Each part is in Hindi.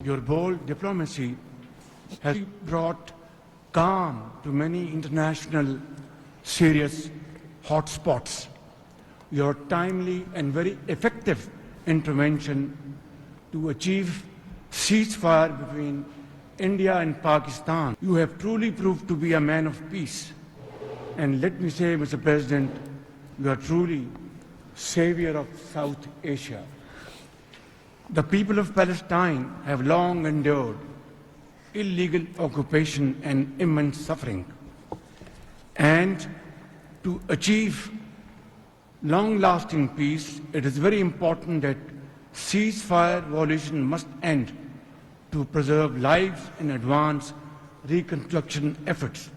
Your bold diplomacy has brought calm to many international serious hotspots. Your timely and very effective intervention to achieve ceasefire between India and Pakistan. You have truly proved to be a man of peace. And let me say, Mr. President, you are truly savior of South Asia. The people of Palestine have long endured illegal occupation and immense suffering. And to achieve long-lasting peace, it is very important that ceasefire violation must end to preserve lives and advance reconstruction efforts.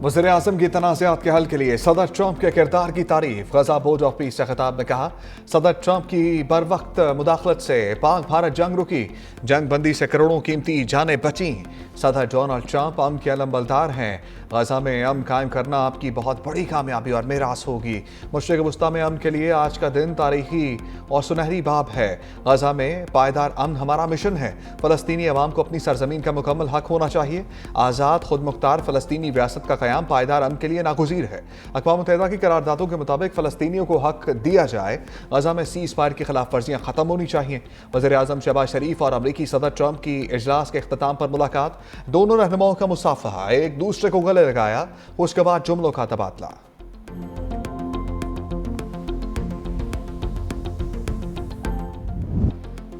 वज़ीर आज़म की तनाज़ात के हल के लिए सदर ट्रंप के किरदार की तारीफ। गजा बोर्ड ऑफ पीस से खिताब में कहा, सदर ट्रंप की बर वक्त मुदाखलत से पाक भारत जंग रुकी, जंग बंदी से करोड़ों कीमती जानें बची। सदर डोनाल्ड ट्रंप अमन के अलमबरदार हैं। गजा में अमन कायम करना आपकी बहुत बड़ी कामयाबी और मेरास होगी। मशरिक़ वस्ता में अमन के लिए आज का दिन तारीखी और सुनहरी बाब है। गजा में पायदार अमन हमारा मिशन है। फ़लस्तीनी अवाम को अपनी सरजमीन का मुकम्मल हक होना चाहिए। आज़ाद खुद मुख्तार फ़लस्तीनी रियासत का क़याम पायदार अमन के लिए नागुज़ीर है। अक़वाम मुत्तहिदा की करारदादों के मुताबिक फ़लस्तीनियों को हक दिया जाए। गजा में सीज़ फायर की खिलाफ वर्जियाँ ख़त्म होनी चाहिए। वज़ीर आज़म शहबाज शरीफ और अमरीकी सदर ट्रंप की इजलास के इख्तिताम पर मुलाकात। दोनों रहनुमाओं का मुसाफहा, एक दूसरे को गले लगाया, उसके बाद जुमलों का तबादला।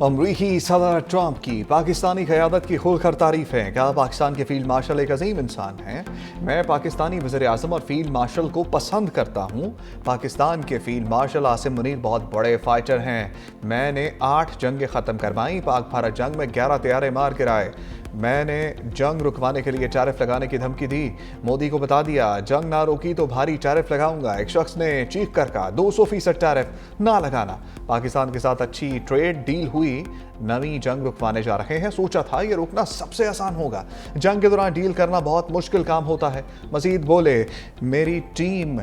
अमरीकी सदर ट्रंप की पाकिस्तानी क़यादत की खुलकर तारीफ़ें। कहा, पाकिस्तान के फील्ड मार्शल एक अजीम इंसान हैं। मैं पाकिस्तानी वज़ीर आज़म और फील्ड मार्शल को पसंद करता हूँ। पाकिस्तान के फील्ड मार्शल आसिम मुनीर बहुत बड़े फाइटर हैं। मैंने 8 जंगें ख़त्म करवाई। पाक भारत जंग में 11 तैयारे मार गिराए। मैंने जंग रुकवाने के लिए टैरिफ लगाने की धमकी दी। मोदी को बता दिया, जंग ना रोकी तो भारी टैरिफ लगाऊंगा। एक शख्स ने चीख कर कहा, 200% टैरिफ ना लगाना। पाकिस्तान के साथ अच्छी ट्रेड डील हुई, नवी जंग रुकवाने जा रहे हैं। सोचा था ये रुकना सबसे आसान होगा, जंग के दौरान डील करना बहुत मुश्किल काम होता है। मजीद बोले, मेरी टीम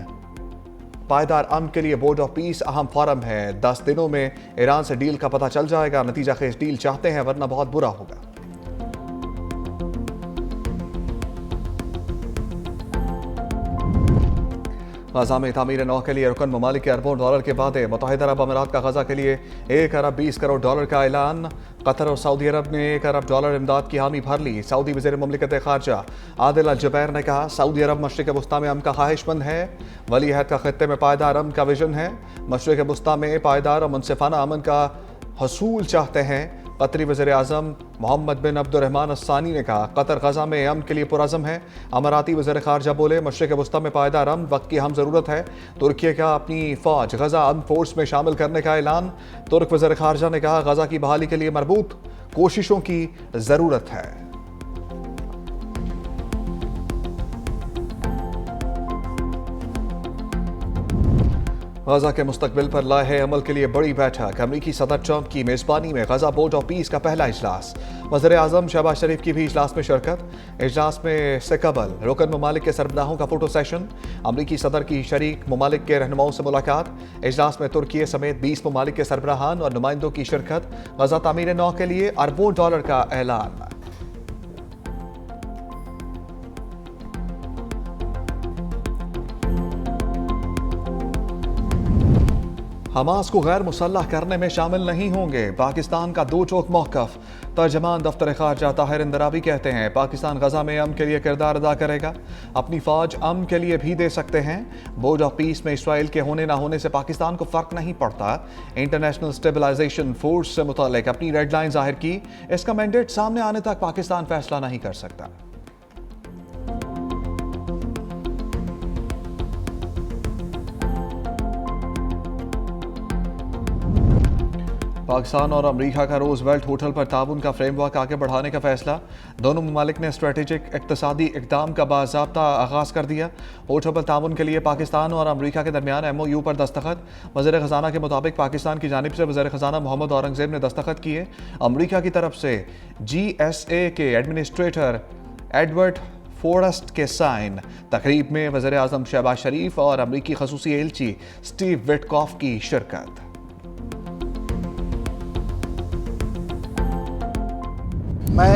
पायदार अमन के लिए बोर्ड ऑफ पीस अहम फोरम है। 10 दिनों में ईरान से डील का पता चल जाएगा। नतीजा खेज डील चाहते हैं, वरना बहुत बुरा होगा। गजा में तामीर नौ के लिए रुकन ममालिक के अरबों डॉलर के वादे। मुत्तहिदा अरब अमीरात का गजा के लिए 1 अरब 20 करोड़ डॉलर का ऐलान। कतर और सऊदी अरब ने 1 अरब डॉलर इमदाद की हामी भर ली। सऊदी वज़ीर मुमलिकत खारजा आदिल अल जुबैर ने कहा, सऊदी अरब मशरिक़ वस्ता में अमन का ख्वाहिशमंद है। वली अहद का खित्ते में पायदार अमन का विजन है। मशरिक़ वस्ता में पायदार और मुनसिफाना अमन का हसूल चाहते हैं। कतरी वज़ीर आज़म मोहम्मद बिन अब्दुर्रहमान अस्सानी ने कहा, कतर गजा में अमन के लिए पुरज़म है। अमाराती वज़ीर ख़ारजा बोले, मशरिक़ वस्ता में पायदार अमन वक्त की अहम ज़रूरत है। तुर्की का अपनी फ़ौज गजा अमन फोर्स में शामिल करने का ऐलान। तुर्क वज़ीर ख़ारजा ने कहा, गजा की बहाली के लिए मरबूत कोशिशों की ज़रूरत है। गजा के मुस्तकबिल पर लाहे अमल के लिए बड़ी बैठक। अमरीकी सदर ट्रंप की मेज़बानी में गजा बोर्ड ऑफ पीस का पहला इजलास। वज़ीर आज़म शहबाज शरीफ की भी इजलास में शिरकत। इजलास में से कबल रुकन ममालिक के सरबराहों का फोटो सेशन। अमरीकी सदर की शरीक ममालिक के रहनुमाओं से मुलाकात। इजलास में तुर्की समेत 20 ममालिक के सरबराहान और नुमाइंदों की शिरकत। गजा तामीर नौ के लिए अरबों डॉलर का ऐलान। हमास को गैर मुसल्लह करने में शामिल नहीं होंगे, पाकिस्तान का दो टोक मौक़िफ़। तर्जमान दफ्तर ख़ारजा ताहिर इंदराबी कहते हैं, पाकिस्तान गजा में अमन के लिए किरदार अदा करेगा। अपनी फ़ौज अमन के लिए भी दे सकते हैं। बोर्ड ऑफ पीस में इसराइल के होने ना होने से पाकिस्तान को फ़र्क नहीं पड़ता। इंटरनेशनल स्टेबलाइजेशन फोर्स से मुतालिक अपनी रेड लाइन जाहिर की। इसका मैंडेट सामने आने तक पाकिस्तान फैसला नहीं कर सकता। पाकिस्तान और अमेरिका का रोजवेल्ट होटल पर ताउन का फ्रेमवर्क आगे बढ़ाने का फैसला। दोनों ममालिक ने स्ट्रेटेजिक इक़्तिसादी इक़दाम का बाज़ाब्ता आगाज़ कर दिया। होटल पर ताउन के लिए पाकिस्तान और अमेरिका के दरमियान MOU पर दस्तखत। वज़ीर ख़जाना के मुताबिक पाकिस्तान की जानिब से वज़ीर ख़जाना मोहम्मद औरंगज़ेब ने दस्तखत किए। अमेरिका की तरफ से GSA के एडमिनिस्ट्रेटर एडवर्ड फोरेस्ट के साइन। तकरीब में वज़ीर आज़म शहबाज शरीफ और अमेरिकी ख़ुसूसी एलची स्टीव विटकॉफ की शिरकत। मैं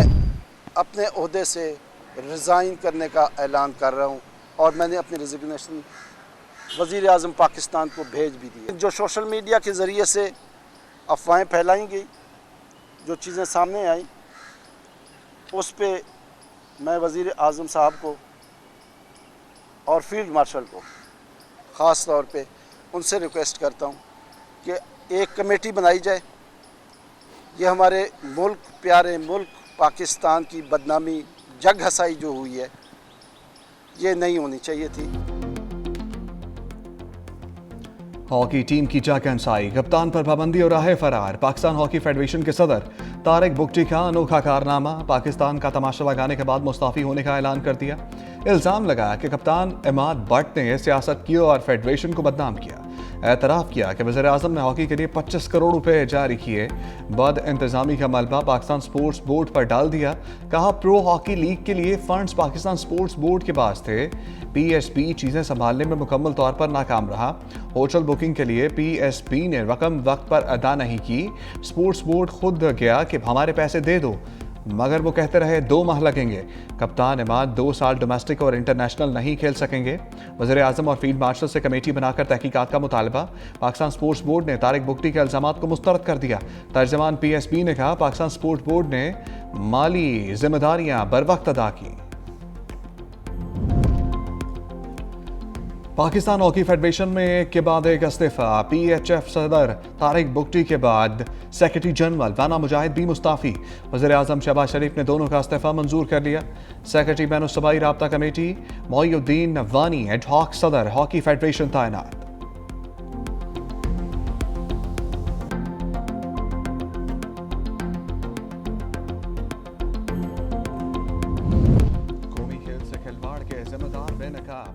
अपने ओहदे से रिज़ाइन करने का ऐलान कर रहा हूँ और मैंने अपनी रिज़िग्नेशन वज़ीर आज़म पाकिस्तान को भेज भी दी। जो सोशल मीडिया के ज़रिए से अफवाहें फैलाई गई, जो चीज़ें सामने आई, उस पे मैं वज़ीर आज़म साहब को और फील्ड मार्शल को ख़ास तौर पे उनसे रिक्वेस्ट करता हूँ कि एक कमेटी बनाई जाए। ये हमारे मुल्क, प्यारे मुल्क पाकिस्तान की बदनामी, जग हसाई जो हुई है, ये नहीं होनी चाहिए थी। हॉकी टीम की चाकनसाई, कप्तान पर पाबंदी और राह फरार। पाकिस्तान हॉकी फेडरेशन के सदर तारिक बुगटी का अनोखा कारनामा, पाकिस्तान का तमाशा लगाने के बाद मुस्ताफ़ी होने का ऐलान कर दिया। इल्ज़ाम लगाया कि कप्तान इमाद भट्ट ने सियासत की और फेडरेशन को बदनाम किया। एतराफ़ किया कि वज़ीर आज़म ने हॉकी के लिए 25 करोड़ रुपए जारी किए। बद इंतज़ामी का मलबा पाकिस्तान स्पोर्ट्स बोर्ड पर डाल दिया। कहा प्रो हॉकी लीग के लिए फंड्स पाकिस्तान स्पोर्ट्स बोर्ड के पास थे। पीएसबी चीज़ें संभालने में मुकम्मल तौर पर नाकाम रहा। होटल बुकिंग के लिए पीएसबी ने रकम वक्त पर अदा नहीं की। स्पोर्ट्स बोर्ड खुद गया कि हमारे पैसे दे दो, मगर वो कहते रहे 2 माह लगेंगे। कप्तान इमाद 2 साल डोमेस्टिक और इंटरनेशनल नहीं खेल सकेंगे। वज़ीर आज़म और फील्ड मार्शल से कमेटी बनाकर तहकीकात का मुतालबा। पाकिस्तान स्पोर्ट्स बोर्ड ने तारिक बुगटी के इल्ज़ामात को मुस्तरद कर दिया। तर्जमान पीएसबी ने कहा पाकिस्तान स्पोर्ट्स बोर्ड ने माली जिम्मेदारियां बरवक्त अदा की। पाकिस्तान हॉकी फेडरेशन में एक के बाद एक इस्तीफा। पीएचएफ सदर तारिक बुगटी के बाद सेक्रेटरी जनरल वाना मुजाहिद भी मुस्ताफ़ी। वज़ीर आज़म शहबाज शरीफ ने दोनों का इस्तीफा मंजूर कर लिया। सेक्रेटरी बैनुल-सूबाई राब्ता कमेटी मोइनुद्दीन वानी एडहॉक सदर हॉकी फेडरेशन तैनात।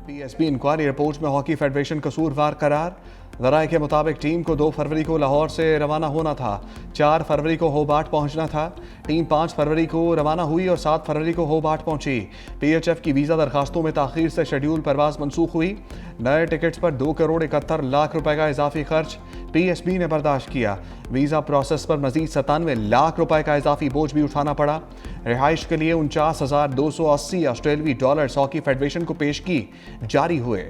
पीएसबी इंक्वायरी रिपोर्ट में हॉकी फेडरेशन कसूरवार करार। ज़राए के मुताबिक टीम को 2 फरवरी को लाहौर से रवाना होना था, 4 फरवरी को होबार्ट पहुंचना था। टीम 5 फरवरी को रवाना हुई और 7 फरवरी को होबार्ट पहुंची। पीएचएफ की वीज़ा दरखास्तों में ताख़ीर से शेड्यूल परवाज़ मनसूख हुई। नए टिकट्स पर 2 करोड़ 71 लाख रुपए का इजाफी खर्च पीएसबी ने बर्दाश्त किया। वीज़ा प्रोसेस पर मजीद 97 लाख रुपए का इजाफी बोझ भी उठाना पड़ा। रिहाइश के लिए 49,280 ऑस्ट्रेलवी डॉलर्स हॉकी फेडरेशन को पेश की जारी हुए।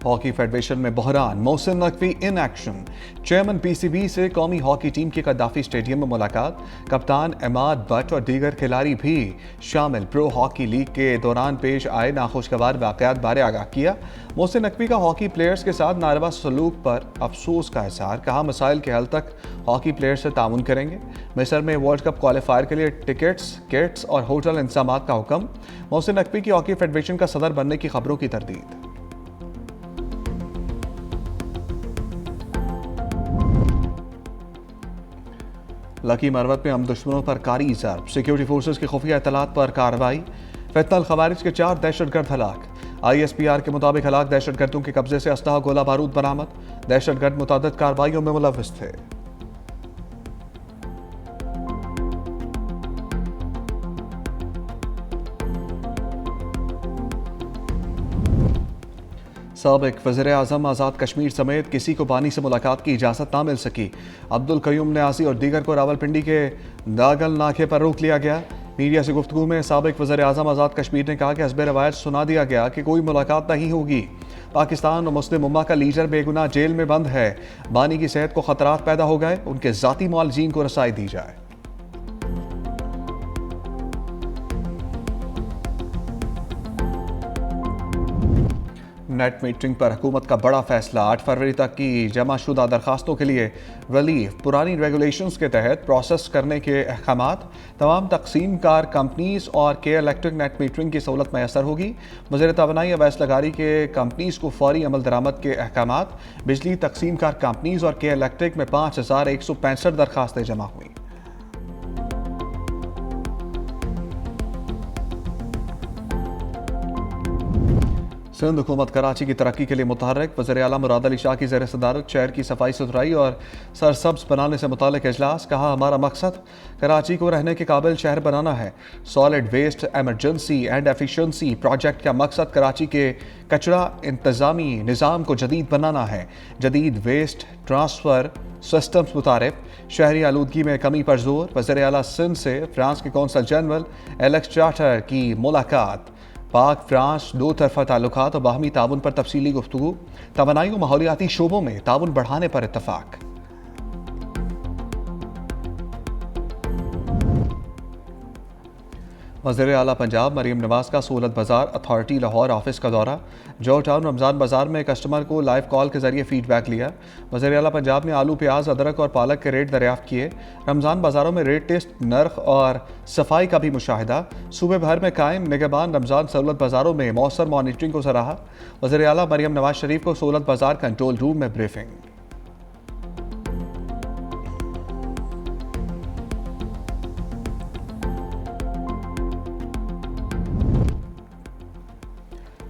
हॉकी फेडरेशन में बहरान, Mohsin Naqvi in action. Chairman PCB से कौमी हॉकी टीम की कद्दाफी स्टेडियम में मुलाकात। कप्तान इमाद भट्ट और दीगर खिलाड़ी भी शामिल। प्रो हॉकी लीग के दौरान पेश आए नाखुशगवार वाकयात बारे आगाह किया। मोहसिन नकवी का हॉकी प्लेयर्स के साथ नारवा सलूक पर अफसोस का इजहार। कहा मसाइल के हल तक हॉकी प्लेयर्स से ताउन करेंगे। मिस्र में वर्ल्ड कप क्वालिफायर के लिए टिकट्स, किट्स और होटल इंतजाम का हुक्म। मोहसिन नकवी की हॉकी फेडरेशन का सदर बनने की खबरों की तरदीद। लकी मरवत में हम दुश्मनों पर कारी ज़र्ब। सिक्योरिटी फोर्सेस की खुफिया इतलात पर कार्रवाई। फितनल खवारिज के 4 दहशतगर्द हलाक। ISPR के मुताबिक हलाक दहशतगर्दों के कब्जे से असलहा गोला बारूद बरामद। दहशतगर्द मुतअद्दिद कार्रवाइयों में मुलव्विस थे। साबिक वज़ीर आज़म आज़ाद कश्मीर समेत किसी को बानी से मुलाकात की इजाज़त ना मिल सकी। अब्दुल कयूम न्यासी और दीगर को रावलपिंडी के दागल नाके पर रोक लिया गया। मीडिया से गुफ्तगू में साबिक वज़ीर आज़म आज़ाद कश्मीर ने कहा कि हस्बे रवायत सुना दिया गया कि कोई मुलाकात नहीं होगी। पाकिस्तान और मुस्लिम उम्मा का लीडर बेगुनाह जेल में बंद है। बानी की सेहत को खतरात पैदा हो गए, उनके ज़ाती मुआलजीन को रसाई दी जाए। नेट मीटरिंग पर हुकूमत का बड़ा फैसला। 8 फरवरी तक की जमाशुदा दरखास्तों के लिए रिलीफ। पुरानी रेगुलेशंस के तहत प्रोसेस करने के अहकामात। तमाम तकसीम कार कंपनीज और के इलेक्ट्रिक नेट मीटरिंग की सहूलत मैसर होगी। वज़ीर तवानाई अवैस लगारी के कंपनीज को फौरी अमल दरामद के अहकामात। बिजली तकसीम कार कंपनीज और के इलेक्ट्रिक में 5165 दरखास्तें जमा हुई। सिंध हुकूमत कराची की तरक्की के लिए मुतहर्रिक। वज़ीर आला मुराद अली शाह की ज़ेर सदारत शहर की सफाई सुथराई और सरसब्ज बनाने से मुताल्लिक इजलास। कहा, हमारा मकसद कराची को रहने के काबिल शहर बनाना है। Solid waste emergency and efficiency project का मकसद कराची के कचरा इंतज़ामी निज़ाम को जदीद बनाना है। जदीद वेस्ट ट्रांसफ़र सिस्टम्स मुतारिफ, शहरी आलूदगी में कमी पर जोर। वज़ीर आला सिंध से फ्रांस के कौंसल जनरल एलेक्स चार्टर की मुलाकात। पाक फ्रांस दो तरफा ताल्लुकात और बाहमी ताउन पर तफसीली गुफ्तगू। तवानाई और माहौलियाती शोबों में ताउन बढ़ाने पर इत्तफाक। वज़ीर आला पंजाब मरीम नवाज का सहूलत बाजार अथॉरिटी लाहौर ऑफिस का दौरा। जॉर्ज टाउन रमज़ान बाजार में कस्टमर को लाइव कॉल के जरिए फीडबैक लिया। वज़ीर आला पंजाब ने आलू, प्याज, अदरक और पालक के रेट दरियाफ्त किए। रमज़ान बाजारों में रेट टेस्ट, नर्ख और सफाई का भी मुशाहिदा। सूबे भर में कायम निगहबान रमज़ान सहूलत बाजारों में मौसर मॉनिटरिंग को सराहा। वज़ीर आला मरीम नवाज शरीफ को सहूलत बाजार कंट्रोल रूम में ब्रीफिंग।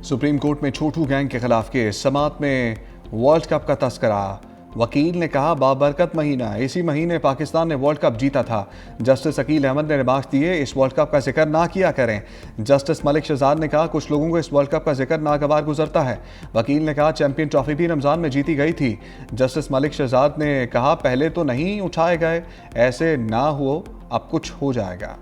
सुप्रीम कोर्ट में छोटू गैंग के खिलाफ केस। समात में वर्ल्ड कप का तस्करा। वकील ने कहा, बाबरकत महीना, इसी महीने पाकिस्तान ने वर्ल्ड कप जीता था। जस्टिस अकील अहमद ने रिमार्क्स दिए, इस वर्ल्ड कप का जिक्र ना किया करें। जस्टिस मलिक शहजाद ने कहा, कुछ लोगों को इस वर्ल्ड कप का जिक्र नागवार गुजरता है। वकील ने कहा, चैंपियन ट्रॉफी भी रमज़ान में जीती गई थी। जस्टिस मलिक शहजाद ने कहा, पहले तो नहीं उठाए गए, ऐसे ना हो, अब कुछ हो जाएगा।